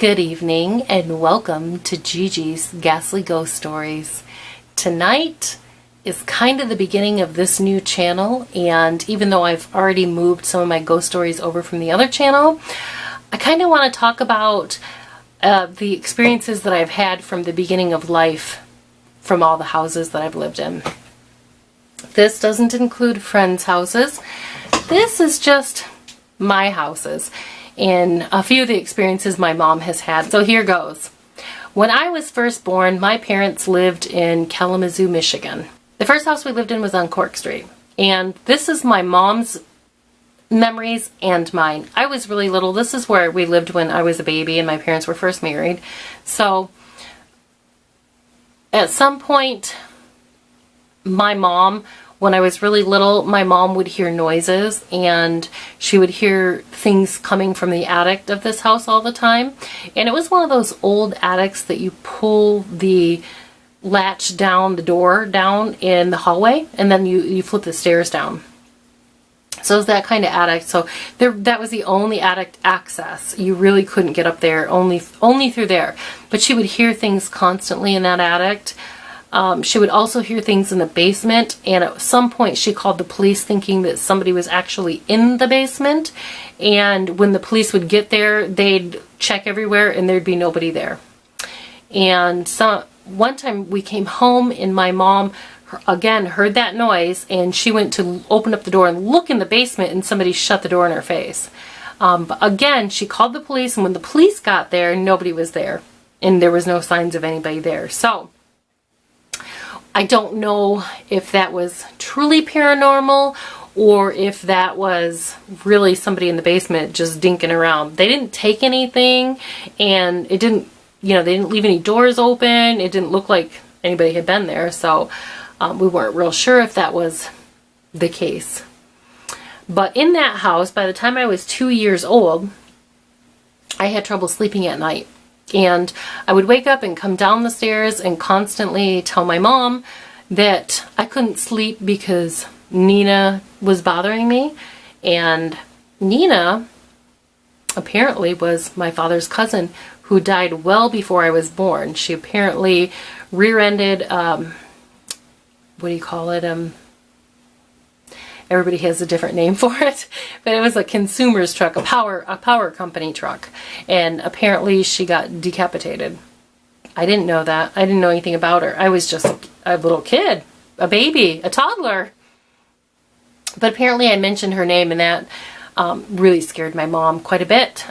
Good evening and welcome to Gigi's Ghastly Ghost Stories. Tonight is kind of the beginning of this new channel, and even though I've already moved some of my ghost stories over from the other channel, I kind of want to talk about the experiences that I've had from the beginning of life from all the houses that I've lived in. This doesn't include friends' houses. This is just my houses and a few of the experiences my mom has had. So here goes. When I was first born, my parents lived in Kalamazoo, Michigan. The first house we lived in was on Cork Street. And this is my mom's memories and mine. I was really little. This is where we lived when I was a baby and my parents were first married. So at some point, my mom, when I was really little, my mom would hear noises and she would hear things coming from the attic of this house all the time. And it was one of those old attics that you pull the latch down, the door down in the hallway, and then you flip the stairs down. So it was that kind of attic. So that was the only attic access. You really couldn't get up there, only through there. But she would hear things constantly in that attic. She would also hear things in the basement, and at some point she called the police thinking that somebody was actually in the basement, and when the police would get there, they'd check everywhere and there'd be nobody there. And so one time we came home and my mom again heard that noise, and she went to open up the door and look in the basement, and somebody shut the door in her face. But again, she called the police, and when the police got there, nobody was there, and there was no signs of anybody there. So I don't know if that was truly paranormal or if that was really somebody in the basement just dinking around. They didn't take anything, and it didn't, they didn't leave any doors open. It didn't look like anybody had been there, so we weren't real sure if that was the case. But in that house, by the time I was 2 years old, I had trouble sleeping at night. And I would wake up and come down the stairs and constantly tell my mom that I couldn't sleep because Nina was bothering me. And Nina apparently was my father's cousin who died well before I was born. She apparently rear-ended, what do you call it? Everybody has a different name for it, but it was a consumer's truck, a power company truck, and apparently she got decapitated. I didn't know that. I didn't know anything about her. I was just a little kid, a baby, a toddler. But apparently I mentioned her name, and that really scared my mom quite a bit.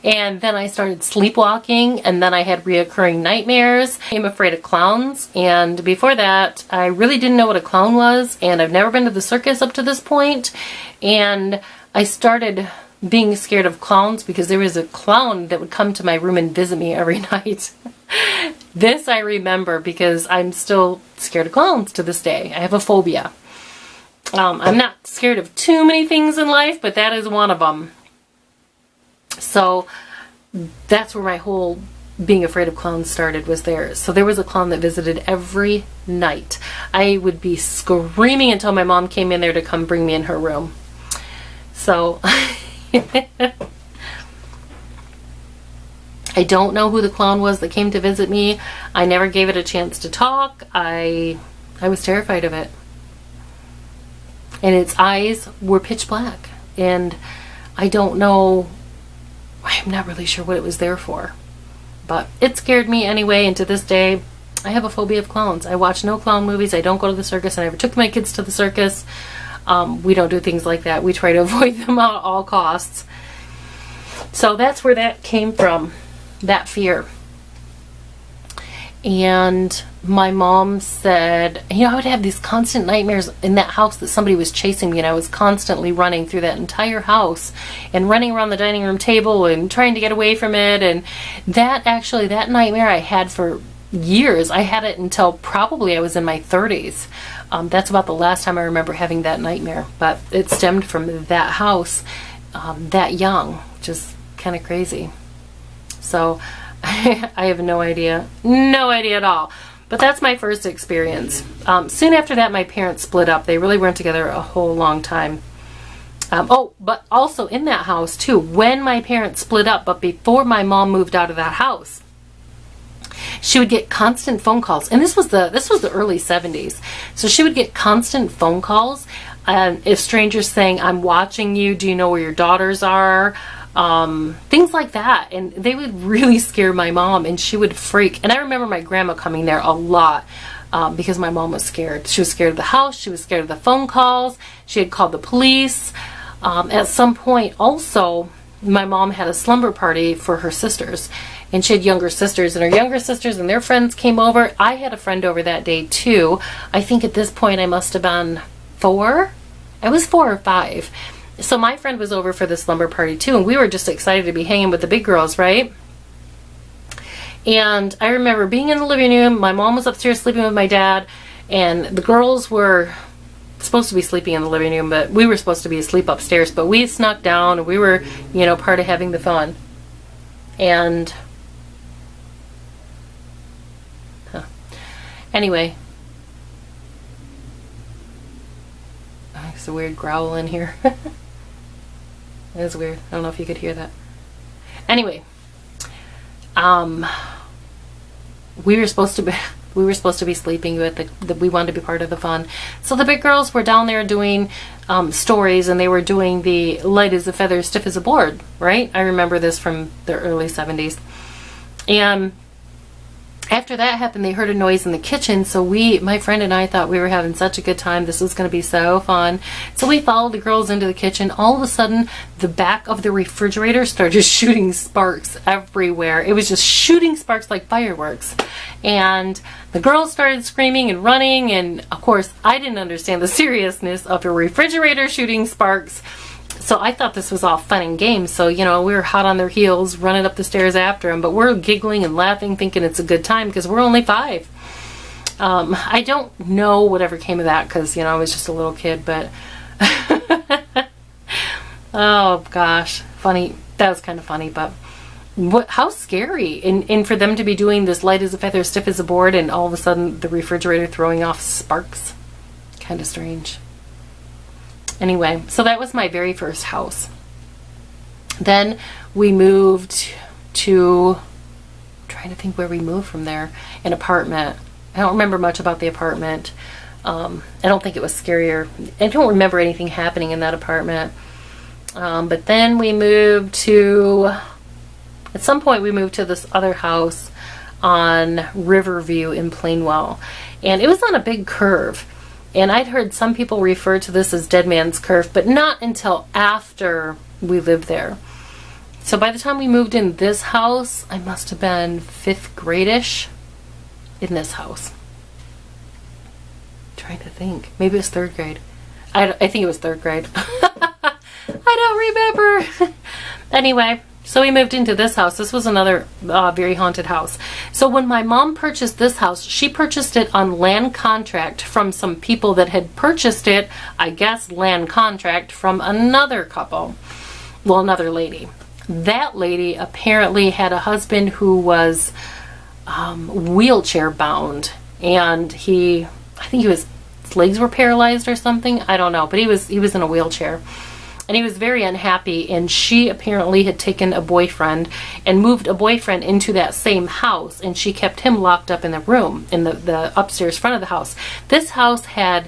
And then I started sleepwalking, and then I had reoccurring nightmares. I'm afraid of clowns, and before that I really didn't know what a clown was, and I've never been to the circus up to this point. And I started being scared of clowns because there was a clown that would come to my room and visit me every night. This I remember because I'm still scared of clowns to this day. I have a phobia. I'm not scared of too many things in life, but that is one of them. So that's where my whole being afraid of clowns started, was there. So there was a clown that visited every night. I would be screaming until my mom came in there to come bring me in her room. So I don't know who the clown was that came to visit me. I never gave it a chance to talk. I was terrified of it. And its eyes were pitch black. And I don't know, I'm not really sure what it was there for. But it scared me anyway, and to this day, I have a phobia of clowns. I watch no clown movies. I don't go to the circus. I never took my kids to the circus. We don't do things like that. We try to avoid them at all costs. So that's where that came from, that fear. And my mom said, I would have these constant nightmares in that house that somebody was chasing me, and I was constantly running through that entire house and running around the dining room table and trying to get away from it. And that nightmare I had for years. I had it until probably I was in my 30s. That's about the last time I remember having that nightmare, but it stemmed from that house that young, just kind of crazy. So I have no idea at all. But that's my first experience. Soon after that, my parents split up. They really weren't together a whole long time. Oh, but also in that house too, when my parents split up, but before my mom moved out of that house, she would get constant phone calls. And this was the early 70s. So she would get constant phone calls. If strangers saying, I'm watching you, do you know where your daughters are? Things like that. And they would really scare my mom, and she would freak. And I remember my grandma coming there a lot. Because my mom was scared. She was scared of the house. She was scared of the phone calls. She had called the police. At some point also, my mom had a slumber party for her sisters. And she had younger sisters. And her younger sisters and their friends came over. I had a friend over that day too. I think at this point I must have been 4. I was 4 or 5. So my friend was over for the slumber party too. And we were just excited to be hanging with the big girls, right? And I remember being in the living room. My mom was upstairs sleeping with my dad, and the girls were supposed to be sleeping in the living room, but we were supposed to be asleep upstairs. But we snuck down, and we were, you know, part of having the fun. And anyway, there's a weird growl in here. It was weird. I don't know if you could hear that. Anyway, we were supposed to be sleeping, but we wanted to be part of the fun. So the big girls were down there doing stories, and they were doing the light as a feather, stiff as a board, right? I remember this from the early 70s. And after that happened, they heard a noise in the kitchen. So my friend and I thought we were having such a good time. This was going to be so fun. So we followed the girls into the kitchen. All of a sudden, the back of the refrigerator started shooting sparks everywhere. It was just shooting sparks like fireworks. And the girls started screaming and running. And of course, I didn't understand the seriousness of a refrigerator shooting sparks. So I thought this was all fun and games. So, you know, we were hot on their heels, running up the stairs after them. But we're giggling and laughing, thinking it's a good time because we're only 5. I don't know whatever came of that because, you know, I was just a little kid. But, oh, gosh. Funny. That was kind of funny. But how scary. And for them to be doing this light as a feather, stiff as a board, and all of a sudden the refrigerator throwing off sparks. Kind of strange. Anyway, so that was my very first house. Then we moved to, I'm trying to think where we moved from there, an apartment. I don't remember much about the apartment. I don't think it was scarier. I don't remember anything happening in that apartment. But then we moved to, at some point we moved to this other house on Riverview in Plainwell. And it was on a big curve. And I'd heard some people refer to this as Dead Man's Curve, but not until after we lived there. So by the time we moved in this house, I must have been 5th grade-ish in this house. I'm trying to think. Maybe it was 3rd grade. I think it was 3rd grade. I don't remember. Anyway, so we moved into this house. This was another very haunted house. So when my mom purchased this house, she purchased it on land contract from some people that had purchased it, I guess, land contract from another couple. Well, another lady. That lady apparently had a husband who was wheelchair bound. And I think his legs were paralyzed or something. I don't know. But he was in a wheelchair. And he was very unhappy, and she apparently had taken a boyfriend and moved a boyfriend into that same house, and she kept him locked up in the room, in the upstairs front of the house. This house had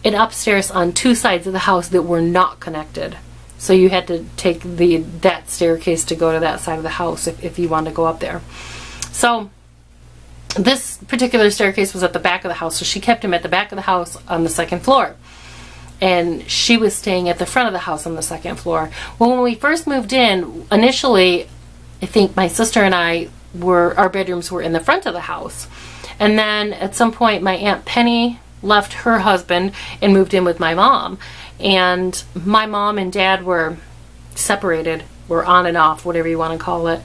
an upstairs on 2 sides of the house that were not connected. So you had to take that staircase to go to that side of the house if you wanted to go up there. So this particular staircase was at the back of the house, so she kept him at the back of the house on the 2nd floor. And she was staying at the front of the house on the 2nd floor. Well, when we first moved in, initially, I think my sister and I our bedrooms were in the front of the house. And then at some point, my Aunt Penny left her husband and moved in with my mom. And my mom and dad were separated, were on and off, whatever you want to call it.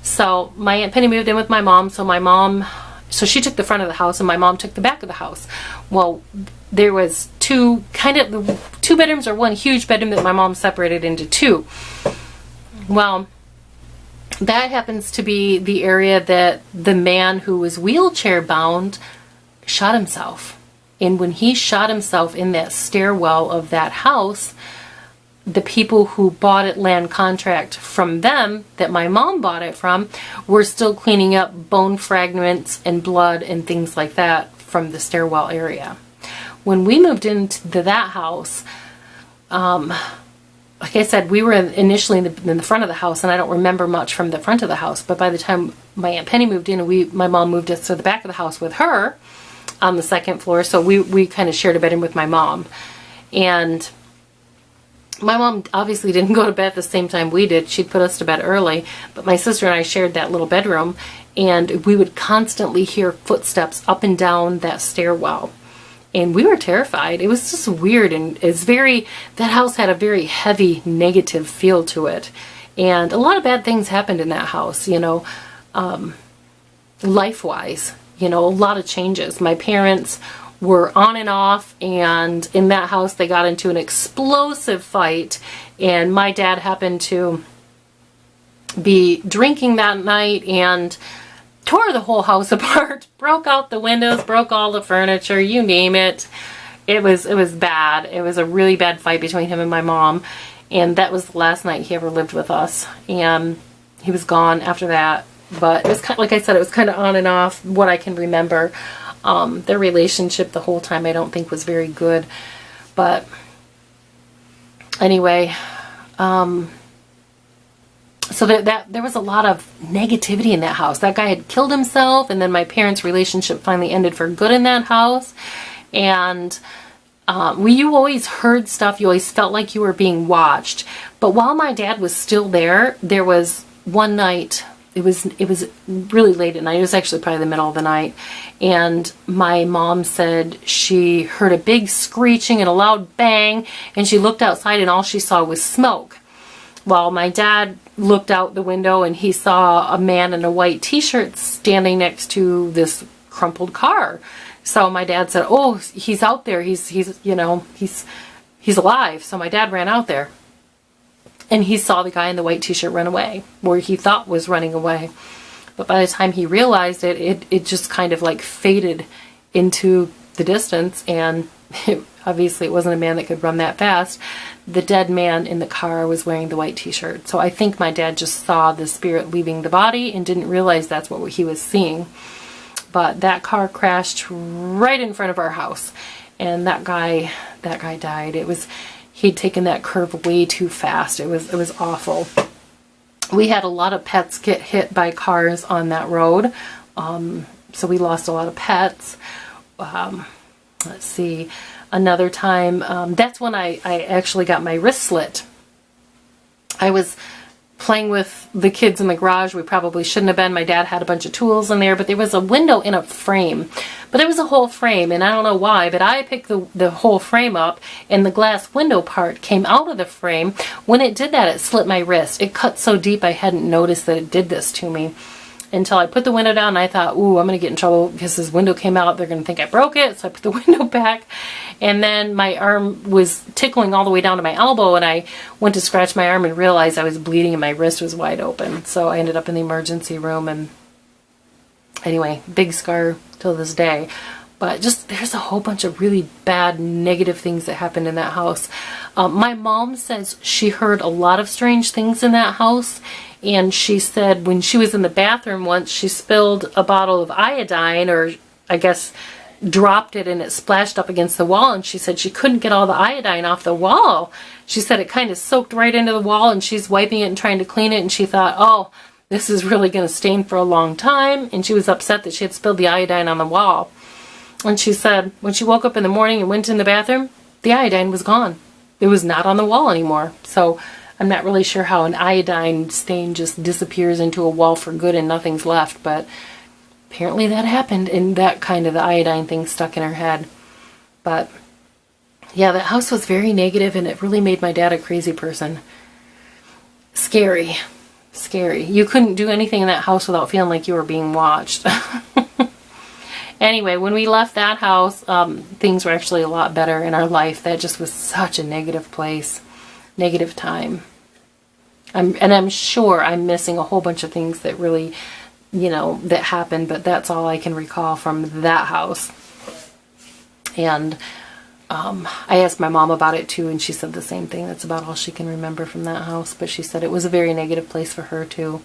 So my Aunt Penny moved in with my mom. So she took the front of the house and my mom took the back of the house. Well, there was 2 bedrooms or 1 huge bedroom that my mom separated into 2. Well, that happens to be the area that the man who was wheelchair bound shot himself. And when he shot himself in that stairwell of that house, the people who bought it land contract from them, that my mom bought it from, were still cleaning up bone fragments and blood and things like that from the stairwell area. When we moved into that house, like I said, we were initially in the front of the house, and I don't remember much from the front of the house, but by the time my Aunt Penny moved in, and my mom moved us to the back of the house with her on the second floor, so we kind of shared a bedroom with my mom. And my mom obviously didn't go to bed at the same time we did. She'd put us to bed early, but my sister and I shared that little bedroom, and we would constantly hear footsteps up and down that stairwell. And we were terrified. It was just weird, and that house had a very heavy negative feel to it. And a lot of bad things happened in that house, life-wise, a lot of changes. My parents were on and off, and in that house they got into an explosive fight, and my dad happened to be drinking that night and tore the whole house apart, broke out the windows, broke all the furniture, you name it. It was bad. It was a really bad fight between him and my mom, and that was the last night he ever lived with us, and he was gone after that. But it was kind of, like I said, it was kind of on and off, what I can remember. Their relationship the whole time I don't think was very good. But anyway, so there was a lot of negativity in that house. That guy had killed himself, and then my parents' relationship finally ended for good in that house. And you always heard stuff. You always felt like you were being watched. But while my dad was still there was one night. It was really late at night. It was actually probably the middle of the night. And my mom said she heard a big screeching and a loud bang, and she looked outside and all she saw was smoke. Well, my dad looked out the window and he saw a man in a white t-shirt standing next to this crumpled car. So my dad said, "Oh, he's out there. He's alive." So my dad ran out there. And he saw the guy in the white t-shirt run away, or he thought was running away. But by the time he realized it just kind of like faded into the distance, and obviously it wasn't a man that could run that fast. The dead man in the car was wearing the white t-shirt. So I think my dad just saw the spirit leaving the body and didn't realize that's what he was seeing. But that car crashed right in front of our house, and that guy died. He'd taken that curve way too fast. It was awful. We had a lot of pets get hit by cars on that road. So we lost a lot of pets. Let's see. Another time, that's when I actually got my wrist slit. I was playing with the kids in the garage. We probably shouldn't have been. My dad had a bunch of tools in there, but there was a window in a frame. But there was a whole frame, and I don't know why, but I picked the whole frame up, and the glass window part came out of the frame. When it did that, it slit my wrist. It cut so deep I hadn't noticed that it did this to me until I put the window down, and I thought, ooh, I'm going to get in trouble because this window came out. They're going to think I broke it. So I put the window back, and then my arm was tickling all the way down to my elbow, and I went to scratch my arm and realized I was bleeding and my wrist was wide open. So I ended up in the emergency room, and anyway, big scar till this day. But just, there's a whole bunch of really bad, negative things that happened in that house. My mom says she heard a lot of strange things in that house. And she said when she was in the bathroom once, she spilled a bottle of iodine, or I guess dropped it and it splashed up against the wall. And she said she couldn't get all the iodine off the wall. She said it kind of soaked right into the wall, and she's wiping it and trying to clean it. And she thought, oh, this is really going to stain for a long time. And she was upset that she had spilled the iodine on the wall. And she said when she woke up in the morning and went in the bathroom, the iodine was gone. It was not on the wall anymore. So I'm not really sure how an iodine stain just disappears into a wall for good and nothing's left, but apparently that happened, and that kind of the iodine thing stuck in her head. But yeah, that house was very negative, and it really made my dad a crazy person. Scary. Scary. You couldn't do anything in that house without feeling like you were being watched. Anyway, when we left that house, things were actually a lot better in our life. That just was such a negative place, negative time. I'm sure I'm missing a whole bunch of things that really, that happened, but that's all I can recall from that house. And I asked my mom about it too, and she said the same thing. That's about all she can remember from that house. But she said it was a very negative place for her too.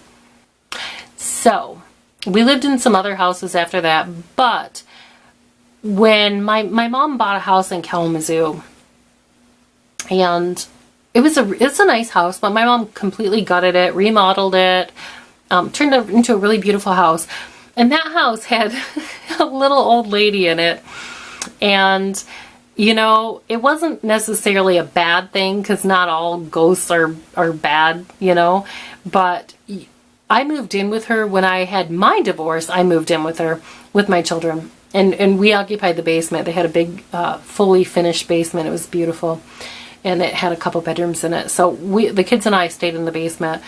So we lived in some other houses after that. But when my mom bought a house in Kalamazoo, and it's a nice house, but my mom completely gutted it, remodeled it, turned it into a really beautiful house. And that house had a little old lady in it. And you know, it wasn't necessarily a bad thing, because not all ghosts are bad, you know. But I moved in with her when I had my divorce. I moved in with her with my children. And we occupied the basement. They had a big, fully finished basement. It was beautiful. And it had a couple bedrooms in it. So the kids and I stayed in the basement.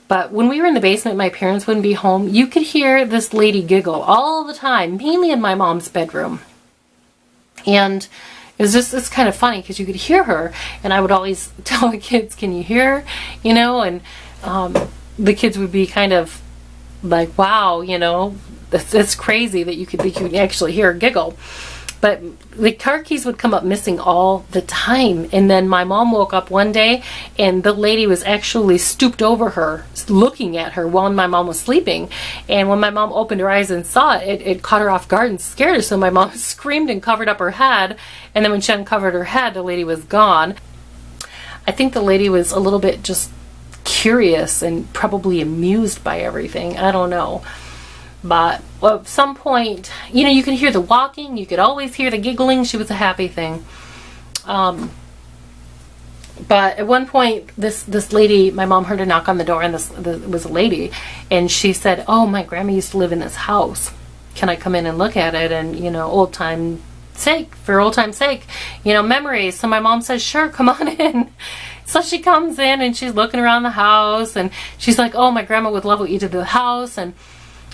But when we were in the basement, my parents wouldn't be home. You could hear this lady giggle all the time, mainly in my mom's bedroom. And it's kind of funny, because you could hear her, and I would always tell the kids, can you hear her? You know, and the kids would be kind of like, wow, you know, that's crazy that you could actually hear her giggle. But the car keys would come up missing all the time. And then my mom woke up one day, and the lady was actually stooped over her, looking at her while my mom was sleeping. And when my mom opened her eyes and saw it, it caught her off guard and scared her. So my mom screamed and covered up her head. And then when she uncovered her head, the lady was gone. I think the lady was a little bit just curious and probably amused by everything. I don't know. But at some point, you know, you could hear the walking. You could always hear the giggling. She was a happy thing. But at one point, this lady, my mom heard a knock on the door, and it was a lady. And she said, oh, my grandma used to live in this house. Can I come in and look at it? And, you know, for old time's sake, you know, memories. So my mom says, sure, come on in. So she comes in, and she's looking around the house. And she's like, oh, my grandma would love what you did to the house. And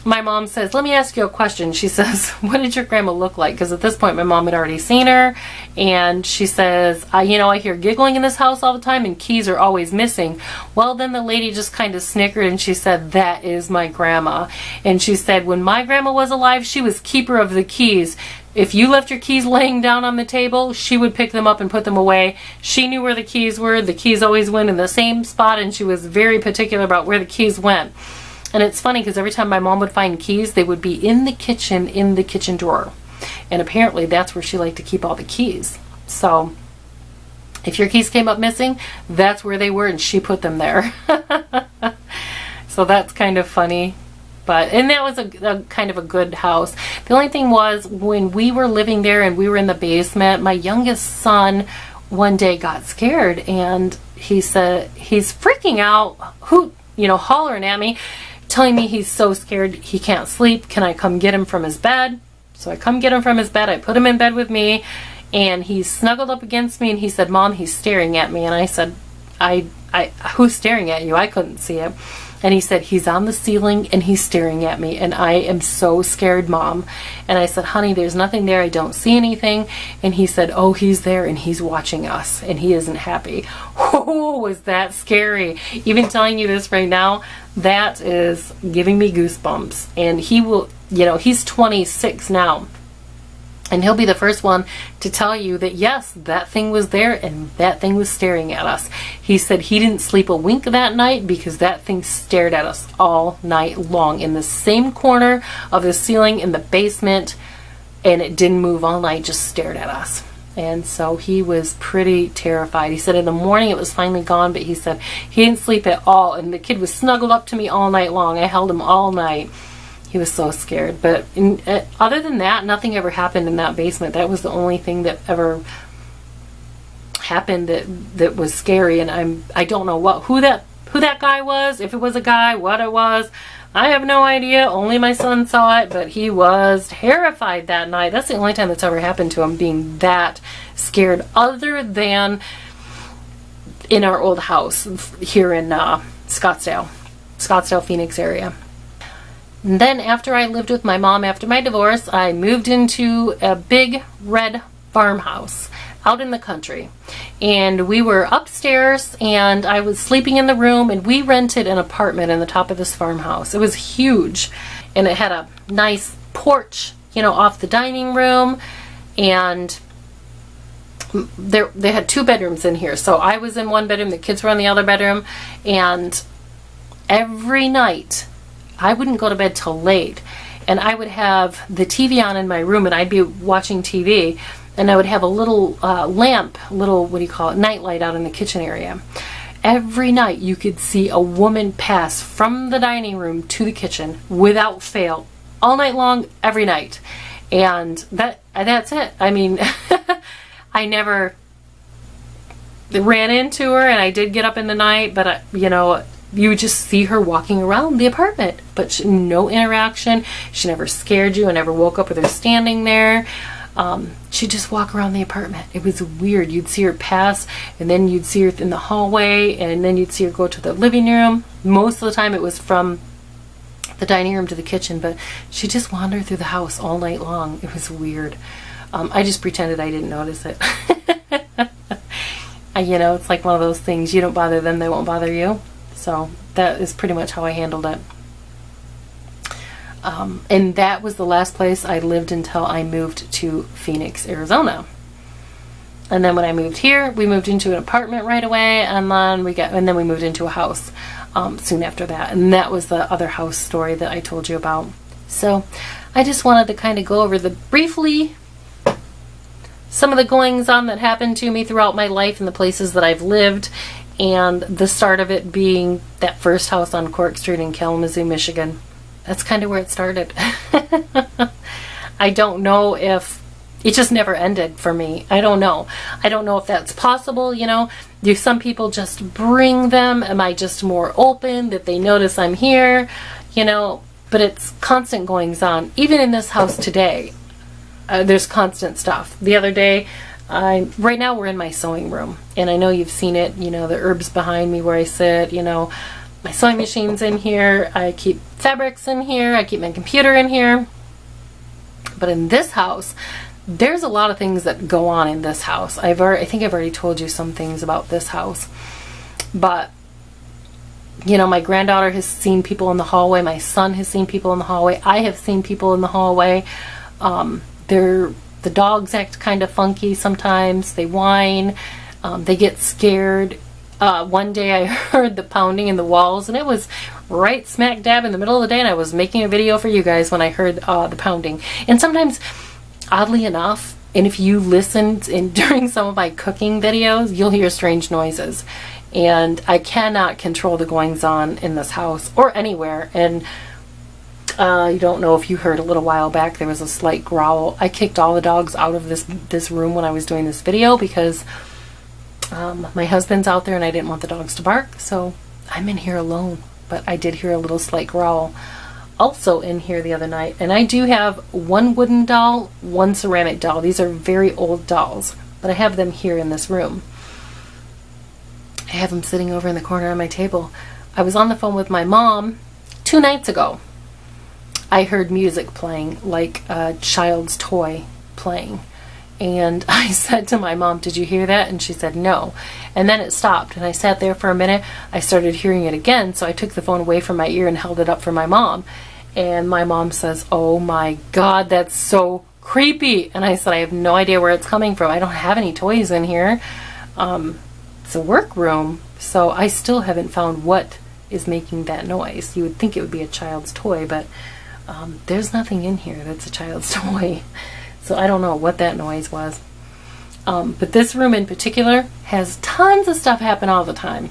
my mom says, let me ask you a question. She says, what did your grandma look like? Because at this point, my mom had already seen her. And she says, you know, I hear giggling in this house all the time, and keys are always missing. Well, then the lady just kind of snickered, and she said, that is my grandma. And she said, when my grandma was alive, she was keeper of the keys. If you left your keys laying down on the table, she would pick them up and put them away. She knew where the keys were. The keys always went in the same spot, and she was very particular about where the keys went. And it's funny, because every time my mom would find keys, they would be in the kitchen drawer. And apparently that's where she liked to keep all the keys. So if your keys came up missing, that's where they were, and she put them there. So that's kind of funny. And that was a kind of a good house. The only thing was, when we were living there and we were in the basement, my youngest son one day got scared, and he said he's freaking out, hollering at me, telling me he's so scared he can't sleep. Can I come get him from his bed? So I come get him from his bed. I put him in bed with me, and he snuggled up against me, and he said, Mom, he's staring at me. And I said, who's staring at you? I couldn't see it. And he said, he's on the ceiling and he's staring at me, and I am so scared, Mom. And I said, honey, there's nothing there. I don't see anything. And he said, oh, he's there and he's watching us and he isn't happy. Oh, was that scary. Even telling you this right now, that is giving me goosebumps. And he will, he's 26 now. And he'll be the first one to tell you that, yes, that thing was there and that thing was staring at us. He said he didn't sleep a wink that night because that thing stared at us all night long in the same corner of the ceiling in the basement, and it didn't move all night, just stared at us. And so he was pretty terrified. He said in the morning it was finally gone, but he said he didn't sleep at all. And the kid was snuggled up to me all night long. I held him all night. He was so scared. But other than that, nothing ever happened in that basement. That was the only thing that ever happened that was scary. And I don't know who that guy was, if it was a guy, what it was. I have no idea. Only my son saw it, but he was terrified that night. That's the only time that's ever happened to him, being that scared, other than in our old house here in Scottsdale, Phoenix area. And then after I lived with my mom after my divorce, I moved into a big red farmhouse out in the country. And we were upstairs, and I was sleeping in the room, and we rented an apartment in the top of this farmhouse. It was huge, and it had a nice porch, off the dining room. And they had 2 bedrooms in here. So I was in one bedroom, the kids were in the other bedroom, and every night I wouldn't go to bed till late, and I would have the TV on in my room, and I'd be watching TV, and I would have a little lamp, little, what do you call it, night light out in the kitchen area. Every night you could see a woman pass from the dining room to the kitchen without fail, all night long, every night. And that's it. I mean, I never ran into her, and I did get up in the night, but you know, you would just see her walking around the apartment, but no interaction. She never scared you. I never woke up with her standing there. She'd just walk around the apartment. It was weird. You'd see her pass, and then you'd see her in the hallway, and then you'd see her go to the living room. Most of the time it was from the dining room to the kitchen, but she just wandered through the house all night long. It was weird. I just pretended I didn't notice it. You know, it's like one of those things, you don't bother them, they won't bother you. So that is pretty much how I handled it. And that was the last place I lived until I moved to Phoenix, Arizona. And then when I moved here, we moved into an apartment right away, and then we moved into a house soon after that. And that was the other house story that I told you about. So I just wanted to kind of go over briefly some of the goings on that happened to me throughout my life and the places that I've lived, and the start of it being that first house on Cork Street in Kalamazoo, Michigan. That's kind of where it started. I don't know if it just never ended for me. I don't know. I don't know if that's possible, you know. Do some people just bring them? Am I just more open that they notice I'm here? You know, but it's constant goings on. Even in this house today, there's constant stuff. The other day, right now we're in my sewing room, and I know you've seen it, you know, the herbs behind me where I sit, you know, my sewing machine's in here, I keep fabrics in here, I keep my computer in here. But in this house, there's a lot of things that go on in this house. I think I've already told you some things about this house. But, you know, my granddaughter has seen people in the hallway, my son has seen people in the hallway, I have seen people in the hallway. The dogs act kind of funky sometimes, they whine, they get scared. One day I heard the pounding in the walls, and it was right smack dab in the middle of the day, and I was making a video for you guys when I heard the pounding. And sometimes, oddly enough, and if you listened during some of my cooking videos, you'll hear strange noises. And I cannot control the goings on in this house or anywhere. And you don't know if you heard a little while back, there was a slight growl. I kicked all the dogs out of this room when I was doing this video because my husband's out there and I didn't want the dogs to bark, so I'm in here alone. But I did hear a little slight growl also in here the other night. And I do have one wooden doll, one ceramic doll. These are very old dolls, but I have them here in this room. I have them sitting over in the corner on my table. I was on the phone with my mom 2 nights ago. I heard music playing, like a child's toy playing. And I said to my mom, "Did you hear that?" And she said, "No." And then it stopped, and I sat there for a minute. I started hearing it again, so I took the phone away from my ear and held it up for my mom. And my mom says, "Oh my God, that's so creepy." And I said, "I have no idea where it's coming from. I don't have any toys in here. It's a workroom." So I still haven't found what is making that noise. You would think it would be a child's toy, but there's nothing in here that's a child's toy. So I don't know what that noise was. But this room in particular has tons of stuff happen all the time.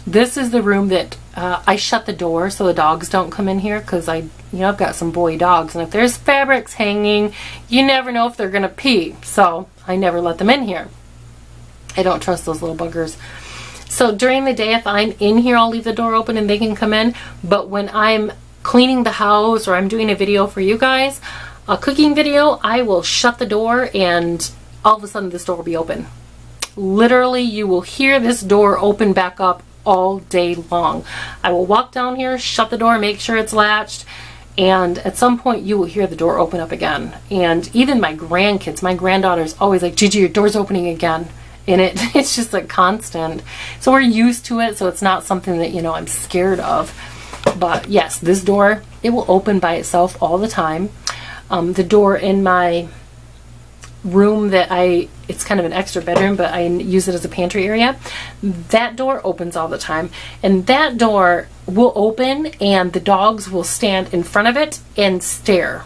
This is the room that I shut the door so the dogs don't come in here, because I've got some boy dogs, and if there's fabrics hanging, you never know if they're gonna pee. So I never let them in here. I don't trust those little buggers. So during the day, if I'm in here, I'll leave the door open and they can come in. But when I'm cleaning the house or I'm doing a video for you guys, a cooking video, I will shut the door and all of a sudden this door will be open. Literally, you will hear this door open back up all day long. I will walk down here, shut the door, make sure it's latched, and at some point you will hear the door open up again. And even my grandkids, my granddaughter's always like, "Gigi, your door's opening again." And it's just a constant. So we're used to it, so it's not something that, I'm scared of. But yes, this door, it will open by itself all the time. The door in my room that it's kind of an extra bedroom, but I use it as a pantry area. That door opens all the time, and that door will open and the dogs will stand in front of it and stare.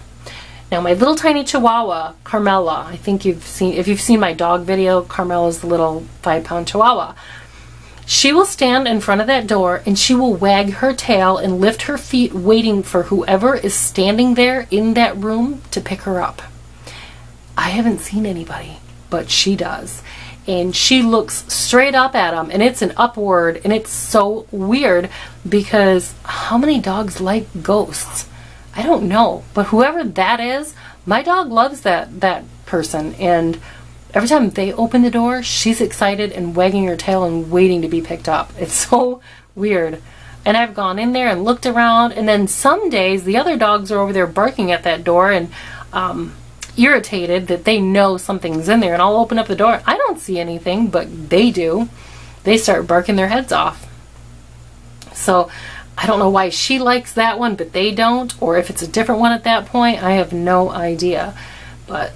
Now my little tiny Chihuahua, Carmela, I think if you've seen my dog video, Carmela's the little 5-pound Chihuahua. She will stand in front of that door and she will wag her tail and lift her feet, waiting for whoever is standing there in that room to pick her up. I haven't seen anybody, but she does. And she looks straight up at them, and it's an upward, and it's so weird because how many dogs like ghosts? I don't know, but whoever that is, my dog loves that person, and every time they open the door, she's excited and wagging her tail and waiting to be picked up. It's so weird. And I've gone in there and looked around, and then some days the other dogs are over there barking at that door and irritated that they know something's in there, and I'll open up the door. I don't see anything, but they do. They start barking their heads off. So I don't know why she likes that one, but they don't, or if it's a different one at that point. I have no idea. But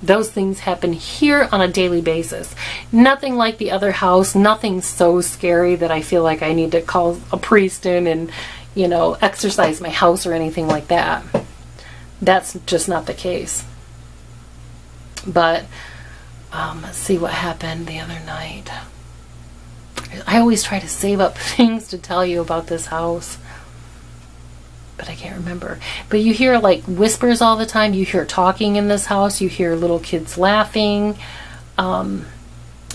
those things happen here on a daily basis. Nothing like the other house, nothing so scary that I feel like I need to call a priest in and, you know, exorcise my house or anything like that. That's just not the case. But let's see what happened the other night. I always try to save up things to tell you about this house, but I can't remember. But you hear like whispers all the time. You hear talking in this house. You hear little kids laughing.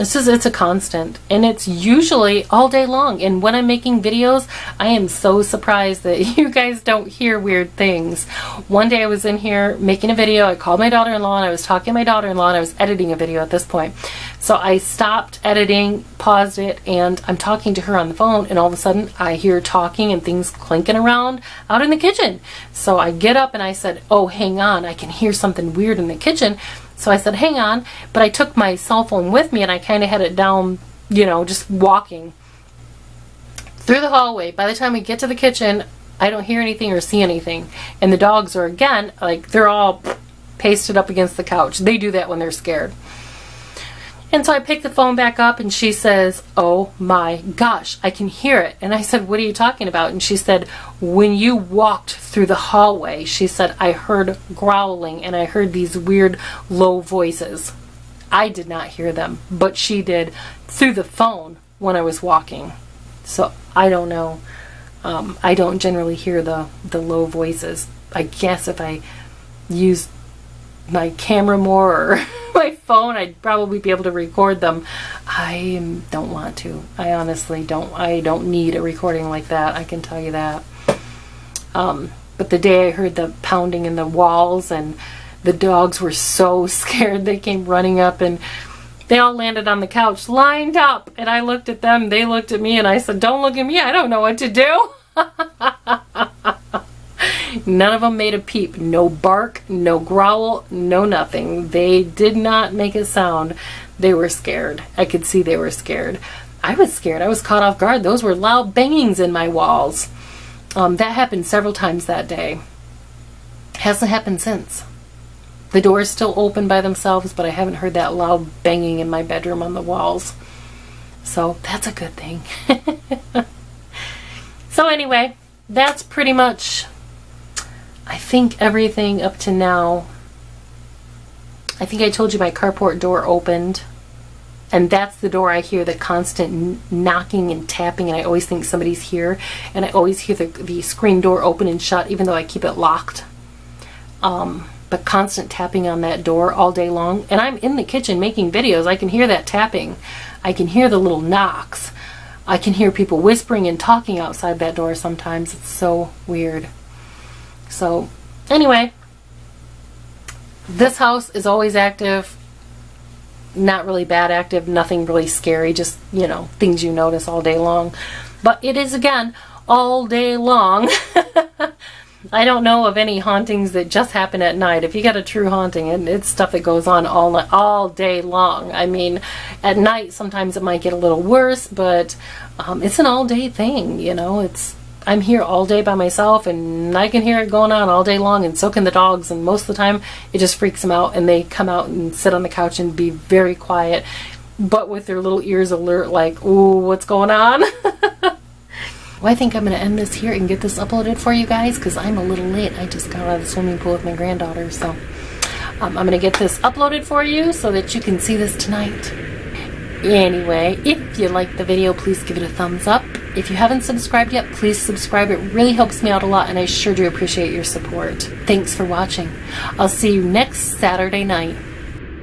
It's a constant, and it's usually all day long. And when I'm making videos, I am so surprised that you guys don't hear weird things. One day I was in here making a video. I called my daughter-in-law, and I was talking to my daughter-in-law, and I was editing a video at this point. So I stopped editing, paused it, and I'm talking to her on the phone, and all of a sudden I hear talking and things clinking around out in the kitchen. So I get up and I said, oh, hang on, I can hear something weird in the kitchen. So I said, hang on, but I took my cell phone with me and I kind of had it down, you know, just walking through the hallway. By the time we get to the kitchen, I don't hear anything or see anything. And the dogs are, again, like, they're all pasted up against the couch. They do that when they're scared. And so I picked the phone back up and she says, oh my gosh, I can hear it. And I said, what are you talking about? And she said, when you walked through the hallway, she said, I heard growling and I heard these weird low voices. I did not hear them, but she did through the phone when I was walking. So I don't know. I don't generally hear the low voices. I guess if I use my camera more or my phone, I'd probably be able to record them. I don't want to. I honestly don't. I don't need a recording like that. I can tell you that. But the day I heard the pounding in the walls and the dogs were so scared, they came running up and they all landed on the couch lined up, and I looked at them, they looked at me, and I said, don't look at me, I don't know what to do. None of them made a peep. No bark, no growl, no nothing. They did not make a sound. They were scared. I could see they were scared. I was scared. I was caught off guard. Those were loud bangings in my walls. That happened several times that day. Hasn't happened since. The doors still open by themselves, but I haven't heard that loud banging in my bedroom on the walls. So that's a good thing. So anyway, that's pretty much, I think, everything up to now. I think I told you my carport door opened, and that's the door I hear the constant knocking and tapping, and I always think somebody's here, and I always hear the screen door open and shut even though I keep it locked. But constant tapping on that door all day long, and I'm in the kitchen making videos. I can hear that tapping. I can hear the little knocks. I can hear people whispering and talking outside that door sometimes. It's so weird. So anyway, this house is always active. Not really bad active, nothing really scary, just, you know, things you notice all day long. But it is, again, all day long. I don't know of any hauntings that just happen at night. If you got a true haunting, and it's stuff that goes on all day long. I mean, at night sometimes it might get a little worse, but it's an all day thing, you know. It's I'm here all day by myself, and I can hear it going on all day long, and so can the dogs, and most of the time it just freaks them out, and they come out and sit on the couch and be very quiet, but with their little ears alert like, ooh, what's going on? Well, I think I'm going to end this here and get this uploaded for you guys, because I'm a little late. I just got out of the swimming pool with my granddaughter, so I'm going to get this uploaded for you so that you can see this tonight. Anyway, if you liked the video, please give it a thumbs up. If you haven't subscribed yet, please subscribe. It really helps me out a lot, and I sure do appreciate your support. Thanks for watching. I'll see you next Saturday night.